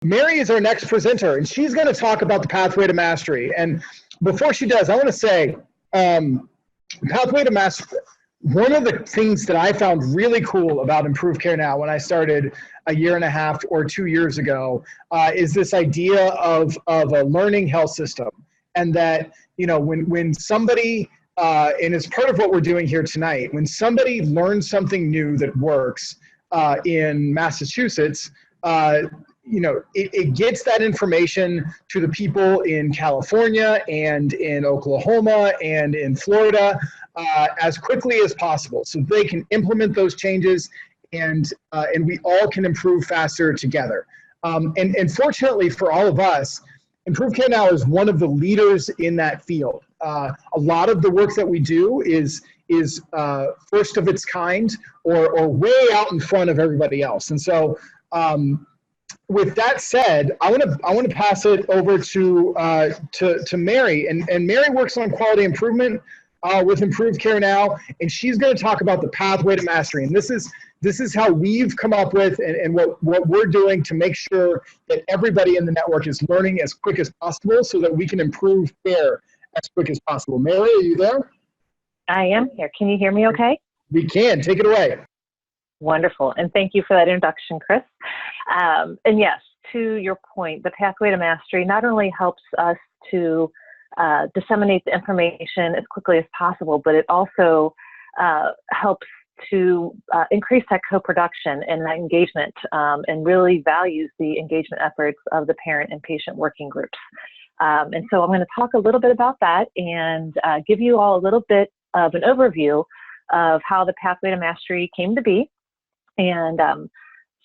Mary is our next presenter, and she's going to talk about the pathway to mastery. And before she does, I want to say, pathway to mastery, one of the things that I found really cool about Improved Care Now when I started a year and a half or 2 years ago is this idea of a learning health system. And that, you know, when somebody, and it's part of what we're doing here tonight, when somebody learns something new that works in Massachusetts, you know, it gets that information to the people in California and in Oklahoma and in Florida as quickly as possible, so they can implement those changes and we all can improve faster together. And fortunately for all of us, Improved Care Now is one of the leaders in that field. A lot of the work that we do is first of its kind or way out in front of everybody else. And so with that said, I want to pass it over to Mary, and Mary works on quality improvement with Improved Care Now, and she's going to talk about the pathway to mastery. And this is how we've come up with and what we're doing to make sure that everybody in the network is learning as quick as possible so that we can improve care as quick as possible. Mary, are you there? I am here. Can you hear me okay? We can. Take it away. Wonderful. And thank you for that introduction, Chris. And yes, to your point, the pathway to mastery not only helps us to disseminate the information as quickly as possible, but it also helps to increase that co-production and that engagement and really values the engagement efforts of the parent and patient working groups. And so I'm going to talk a little bit about that and give you all a little bit of an overview of how the pathway to mastery came to be. And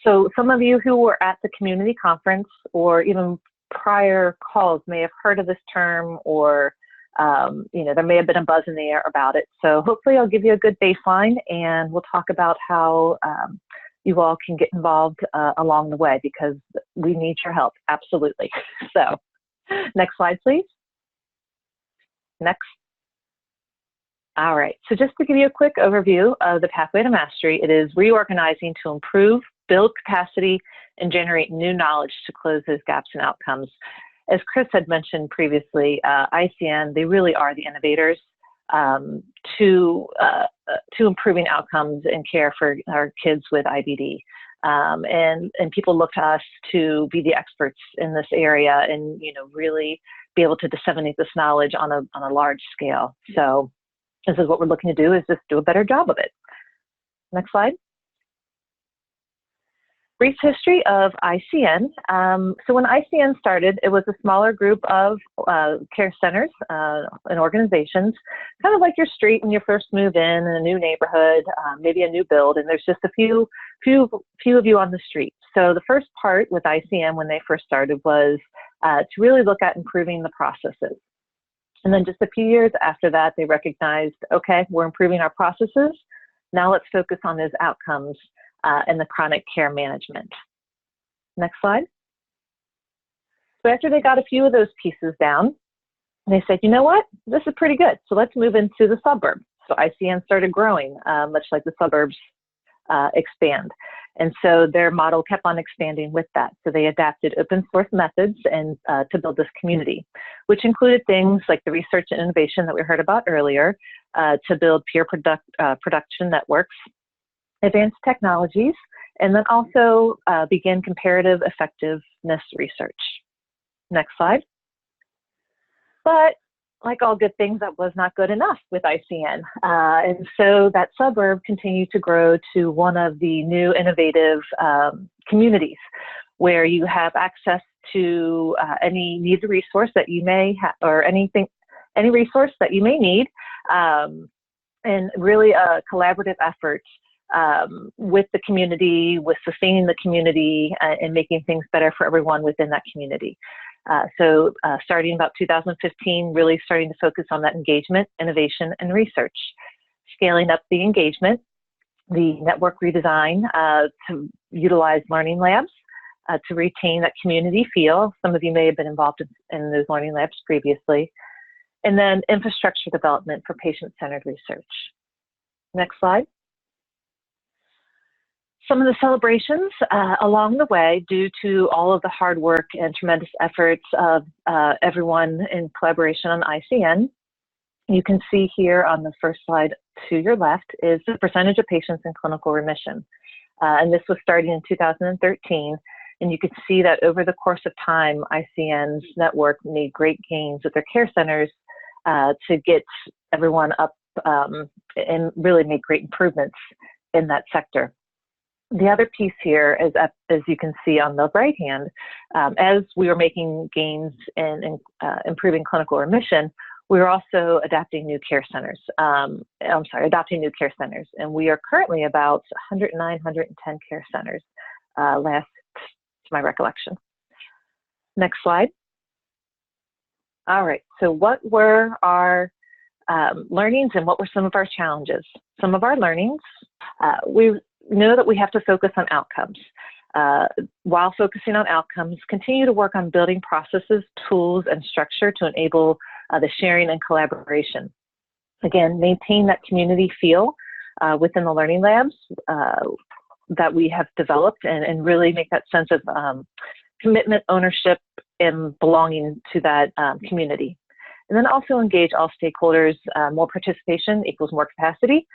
so some of you who were at the community conference or even prior calls may have heard of this term, or you know, there may have been a buzz in the air about it. So hopefully I'll give you a good baseline, and we'll talk about how you all can get involved along the way, because we need your help, absolutely. So next slide, please. Next. All right, so just to give you a quick overview of the pathway to mastery, it is reorganizing to improve, build capacity, and generate new knowledge to close those gaps in outcomes. As Chris had mentioned previously, ICN, they really are the innovators to improving outcomes and care for our kids with IBD. And people look to us to be the experts in this area and, you know, really be able to disseminate this knowledge on a large scale. So this is what we're looking to do, is just do a better job of it. Next slide. Brief history of ICN. So when ICN started, it was a smaller group of care centers and organizations, kind of like your street when you first move in a new neighborhood, maybe a new build, and there's just a few of you on the street. So the first part with ICN when they first started was to really look at improving the processes. And then just a few years after that, they recognized, okay, we're improving our processes. Now let's focus on those outcomes and the chronic care management. Next slide. So after they got a few of those pieces down, they said, you know what, this is pretty good. So let's move into the suburbs. So ICN started growing, much like the suburbs expand. And so their model kept on expanding with that. So they adapted open source methods and to build this community, which included things like the research and innovation that we heard about earlier, to build peer production networks, advanced technologies, and then also begin comparative effectiveness research. Next slide. But like all good things, that was not good enough with ICN. And so that suburb continued to grow to one of the new innovative communities where you have access to any needed resource that you may have, or any resource that you may need, and really a collaborative effort with the community, with sustaining the community, and making things better for everyone within that community. So starting about 2015, really starting to focus on that engagement, innovation, and research. Scaling up the engagement, the network redesign to utilize learning labs to retain that community feel. Some of you may have been involved in those learning labs previously. And then infrastructure development for patient-centered research. Next slide. Some of the celebrations along the way, due to all of the hard work and tremendous efforts of everyone in collaboration on ICN, you can see here on the first slide to your left is the percentage of patients in clinical remission. And this was starting in 2013. And you can see that over the course of time, ICN's network made great gains with their care centers to get everyone up and really make great improvements in that sector. The other piece here is, as you can see on the right hand, as we were making gains in improving clinical remission, we were also adopting new care centers. Adopting new care centers. And we are currently about 109, 110 care centers, last to my recollection. Next slide. All right, so what were our learnings and what were some of our challenges? Some of our learnings, we know that we have to focus on outcomes. While focusing on outcomes, continue to work on building processes, tools, and structure to enable the sharing and collaboration. Again, maintain that community feel within the learning labs that we have developed and really make that sense of commitment, ownership, and belonging to that community. And then also engage all stakeholders. More participation equals more capacity,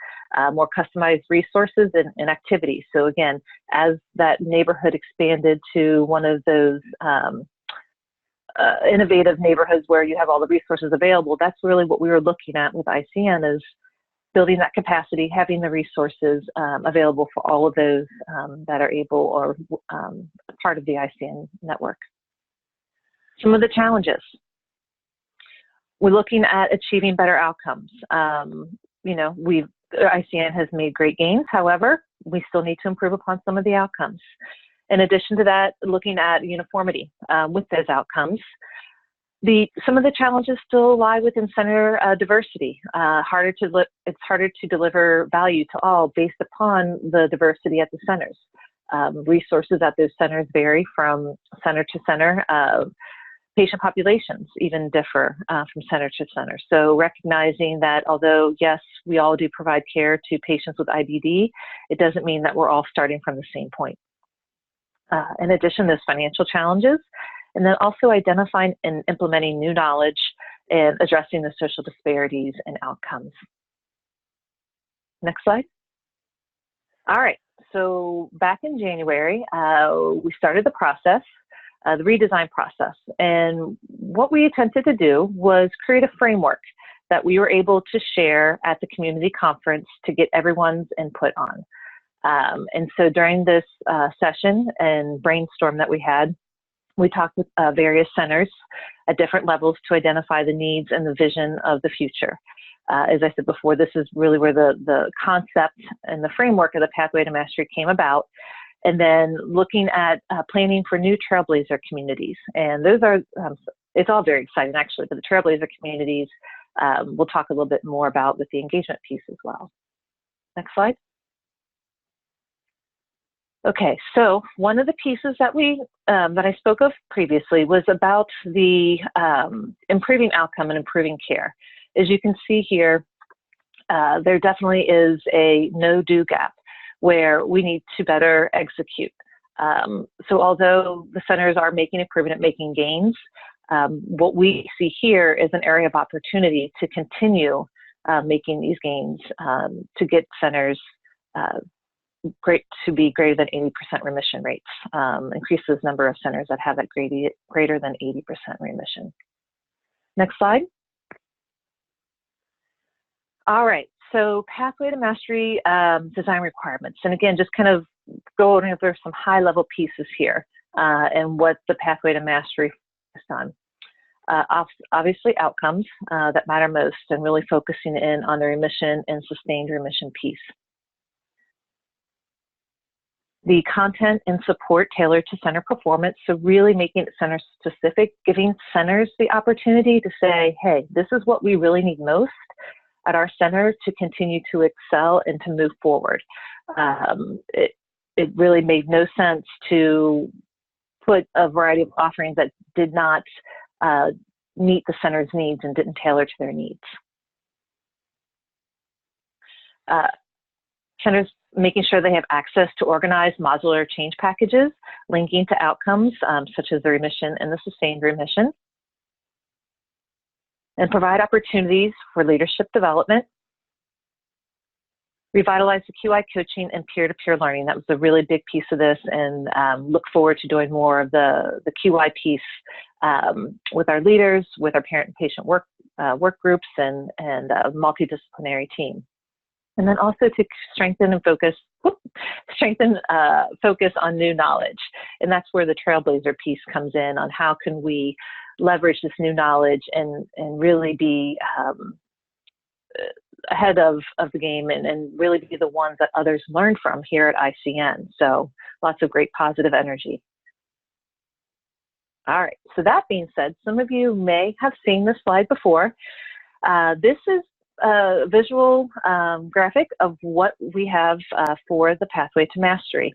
more customized resources and activities. So again, as that neighborhood expanded to one of those innovative neighborhoods where you have all the resources available, that's really what we were looking at with ICN, is building that capacity, having the resources available for all of those that are able or part of the ICN network. Some of the challenges. We're looking at achieving better outcomes. You know, ICN has made great gains. However, we still need to improve upon some of the outcomes. In addition to that, looking at uniformity with those outcomes. Some of the challenges still lie within center diversity. It's harder to deliver value to all based upon the diversity at the centers. Resources at those centers vary from center to center. Patient populations even differ from center to center. So recognizing that although, yes, we all do provide care to patients with IBD, it doesn't mean that we're all starting from the same point. In addition, there's financial challenges, and then also identifying and implementing new knowledge and addressing the social disparities and outcomes. Next slide. All right, so back in January, we started the process, the redesign process. And what we attempted to do was create a framework that we were able to share at the community conference to get everyone's input on. And so during this session and brainstorm that we had, we talked with various centers at different levels to identify the needs and the vision of the future. As I said before, this is really where the concept and the framework of the Pathway to Mastery came about. And then looking at planning for new Trailblazer communities. And those are, it's all very exciting actually, but the Trailblazer communities, we'll talk a little bit more about with the engagement piece as well. Next slide. Okay, so one of the pieces that that I spoke of previously was about the improving outcome and improving care. As you can see here, there definitely is a no-do gap where we need to better execute. So although the centers are making improvement, making gains, what we see here is an area of opportunity to continue making these gains to get centers to be greater than 80% remission rates, increase the number of centers that have that greater than 80% remission. Next slide. All right, so Pathway to Mastery design requirements. And again, just kind of going over some high level pieces here and what the Pathway to Mastery focused on. Obviously outcomes that matter most, and really focusing in on the remission and sustained remission piece. The content and support tailored to center performance, so really making it center specific, giving centers the opportunity to say, hey, this is what we really need most at our center to continue to excel and to move forward. It really made no sense to put a variety of offerings that did not meet the center's needs and didn't tailor to their needs. Centers making sure they have access to organized modular change packages, linking to outcomes such as the remission and the sustained remission, and provide opportunities for leadership development. Revitalize the QI coaching and peer-to-peer learning. That was a really big piece of this, and look forward to doing more of the QI piece with our leaders, with our parent and patient work groups, and a multidisciplinary team. And then also to strengthen and focus on new knowledge. And that's where the Trailblazer piece comes in, on how can we leverage this new knowledge and really be ahead of the game and really be the ones that others learn from here at ICN. So lots of great positive energy. All right, so that being said, some of you may have seen this slide before. This is a visual graphic of what we have for the Pathway to Mastery,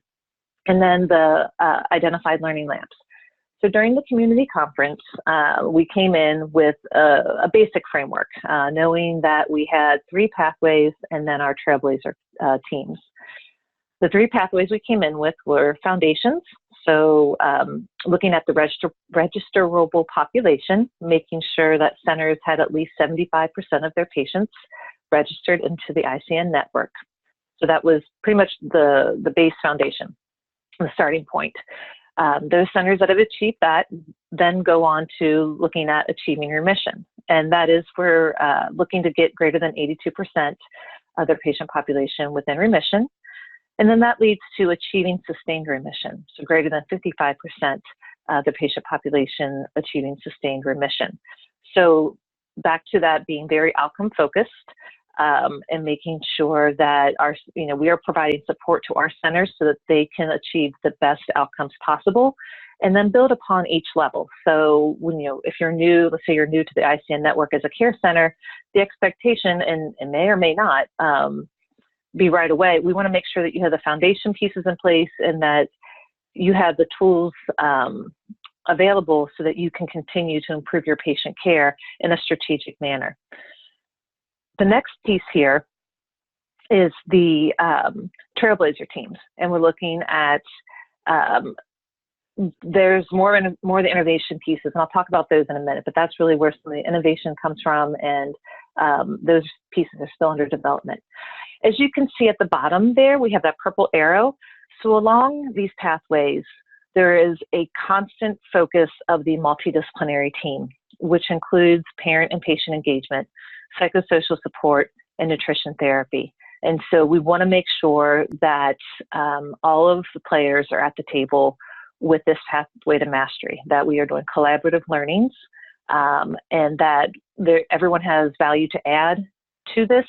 and then the identified learning labs. So during the community conference, we came in with a basic framework, knowing that we had 3 pathways and then our Trailblazer teams. The 3 pathways we came in with were foundations, so looking at the registerable population, making sure that centers had at least 75% of their patients registered into the ICN network. So that was pretty much the base foundation, the starting point. Those centers that have achieved that then go on to looking at achieving remission. And that is we're looking to get greater than 82% of their patient population within remission. And then that leads to achieving sustained remission. So greater than 55% of the patient population achieving sustained remission. So back to that being very outcome focused, and making sure that we are providing support to our centers so that they can achieve the best outcomes possible, and then build upon each level. So when if you're new, let's say you're new to the ICN network as a care center, the expectation, and may or may not be right away, we want to make sure that you have the foundation pieces in place and that you have the tools available so that you can continue to improve your patient care in a strategic manner. The next piece here is the Trailblazer teams, and we're looking at there's more the innovation pieces, and I'll talk about those in a minute, but that's really where some of the innovation comes from, and those pieces are still under development. As you can see at the bottom there, we have that purple arrow. So along these pathways, there is a constant focus of the multidisciplinary team, which includes parent and patient engagement, psychosocial support, and nutrition therapy. And so we want to make sure that all of the players are at the table with this pathway to mastery, that we are doing collaborative learnings, and that everyone has value to add to this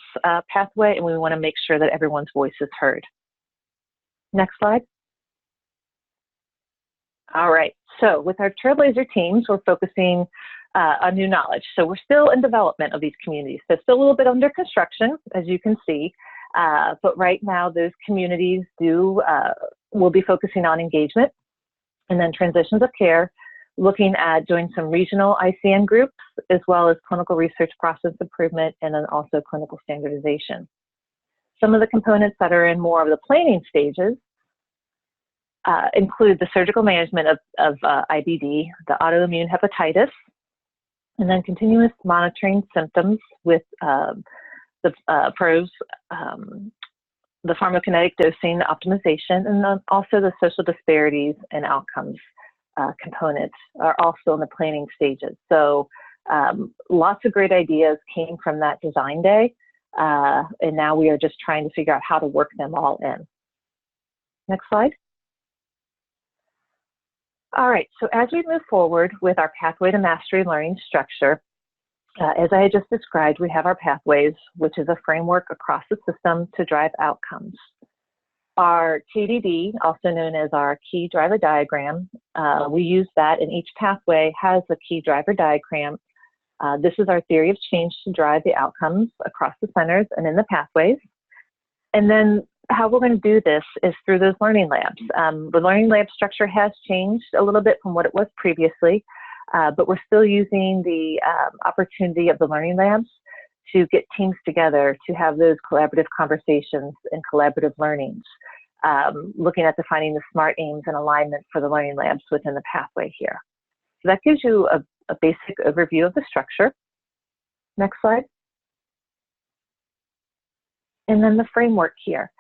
pathway, and we want to make sure that everyone's voice is heard. Next slide. All right, so with our Trailblazer teams, we're focusing on new knowledge. So we're still in development of these communities. So still a little bit under construction, as you can see, but right now those communities will be focusing on engagement and then transitions of care, looking at doing some regional ICN groups, as well as clinical research process improvement, and then also clinical standardization. Some of the components that are in more of the planning stages include the surgical management of IBD, the autoimmune hepatitis, and then continuous monitoring symptoms with the PROS, the pharmacokinetic dosing optimization, and then also the social disparities and outcomes components are also in the planning stages. So lots of great ideas came from that design day, and now we are just trying to figure out how to work them all in. Next slide. All right, so as we move forward with our Pathway to Mastery learning structure, as I had just described, we have our pathways, which is a framework across the system to drive outcomes. Our KDD, also known as our key driver diagram, we use that, and each pathway has a key driver diagram. This is our theory of change to drive the outcomes across the centers and in the pathways. And then how we're going to do this is through those learning labs. The learning lab structure has changed a little bit from what it was previously, but we're still using the opportunity of the learning labs to get teams together, to have those collaborative conversations and collaborative learnings, looking at defining the SMART aims and alignment for the learning labs within the pathway here. So that gives you a basic overview of the structure. Next slide. And then the framework here.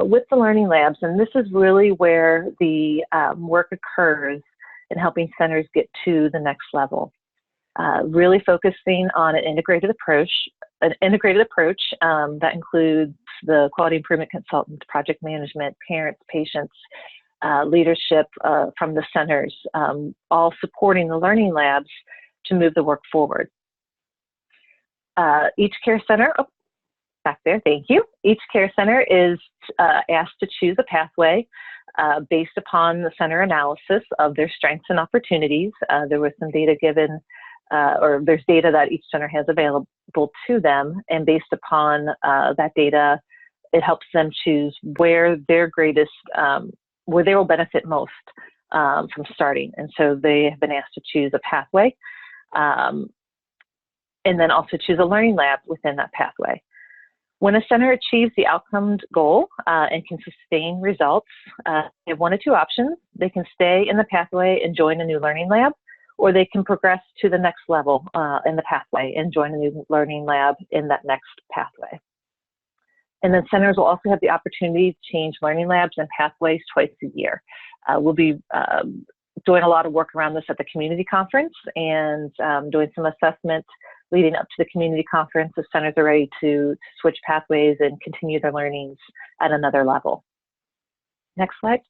With the learning labs, and this is really where the work occurs in helping centers get to the next level. Really focusing on an integrated approach that includes the quality improvement consultants, project management, parents, patients, leadership from the centers, all supporting the learning labs to move the work forward. Each care center, back there, thank you. Each care center is asked to choose a pathway based upon the center analysis of their strengths and opportunities. There was some data given, or there's data that each center has available to them, and based upon that data, it helps them choose where their greatest, where they will benefit most from starting. And so they have been asked to choose a pathway, and then also choose a learning lab within that pathway. When a center achieves the outcome goal and can sustain results, they have one of two options. They can stay in the pathway and join a new learning lab, or they can progress to the next level in the pathway and join a new learning lab in that next pathway. And then centers will also have the opportunity to change learning labs and pathways twice a year. We'll be doing a lot of work around this at the community conference and doing some assessment leading up to the community conference if centers are ready to switch pathways and continue their learnings at another level. Next slide.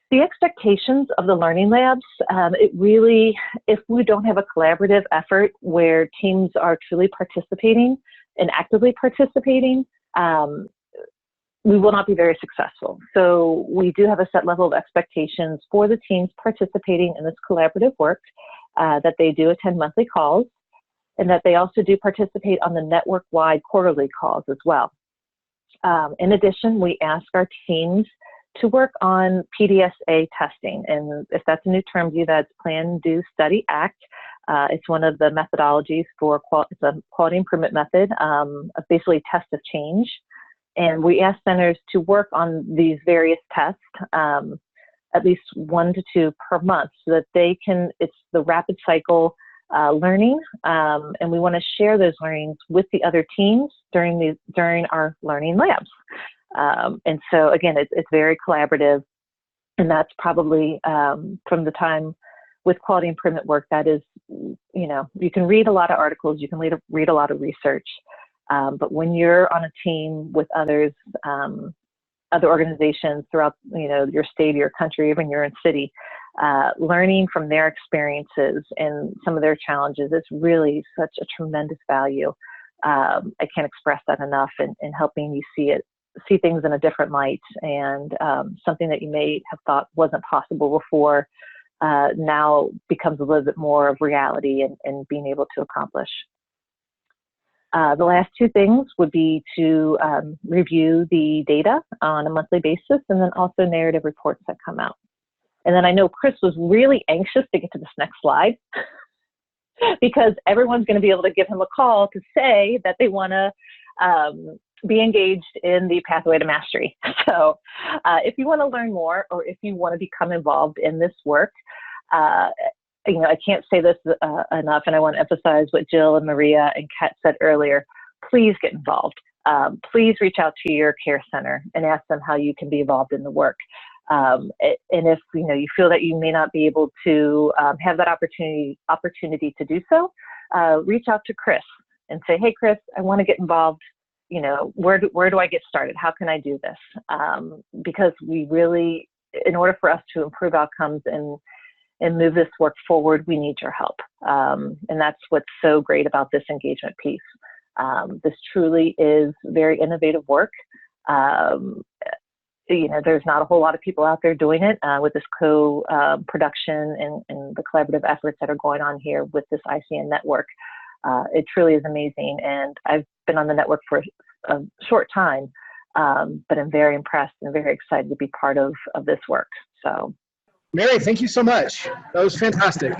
The expectations of the learning labs, it really, if we don't have a collaborative effort where teams are truly participating and actively participating, we will not be very successful. So we do have a set level of expectations for the teams participating in this collaborative work, that they do attend monthly calls, and that they also do participate on the network-wide quarterly calls as well. In addition, we ask our teams to work on PDSA testing, and if that's a new term to you, that's Plan, Do, Study, Act. It's one of the methodologies for it's a quality improvement method, basically test of change. And we ask centers to work on these various tests, at least 1 to 2 per month, so that they can, it's the rapid cycle learning, and we want to share those learnings with the other teams during our learning labs. And so again, it's very collaborative, and that's probably from the time with quality improvement work, that is, you know, you can read a lot of articles, you can read a lot of research, but when you're on a team with others, other organizations throughout, you know, your state, your country, even your own city, learning from their experiences and some of their challenges is really such a tremendous value. I can't express that enough in helping you see things in a different light, and something that you may have thought wasn't possible before now becomes a little bit more of reality and being able to accomplish. The last 2 things would be to review the data on a monthly basis, and then also narrative reports that come out. And then I know Chris was really anxious to get to this next slide because everyone's going to be able to give him a call to say that they want to be engaged in the Pathway to Mastery. So if you want to learn more, or if you want to become involved in this work, you know, I can't say this enough, and I want to emphasize what Jill and Maria and Kat said earlier. Please get involved. Please reach out to your care center and ask them how you can be involved in the work. And if you know you feel that you may not be able to have that opportunity to do so, reach out to Chris and say, "Hey, Chris, I want to get involved. You know, where do I get started? How can I do this?" Because we really, in order for us to improve outcomes and move this work forward, we need your help. And that's what's so great about this engagement piece. This truly is very innovative work. You know, there's not a whole lot of people out there doing it with this co-production and the collaborative efforts that are going on here with this ICN network. It truly is amazing. And I've been on the network for a short time, but I'm very impressed and very excited to be part of this work. So. Mary, thank you so much. That was fantastic.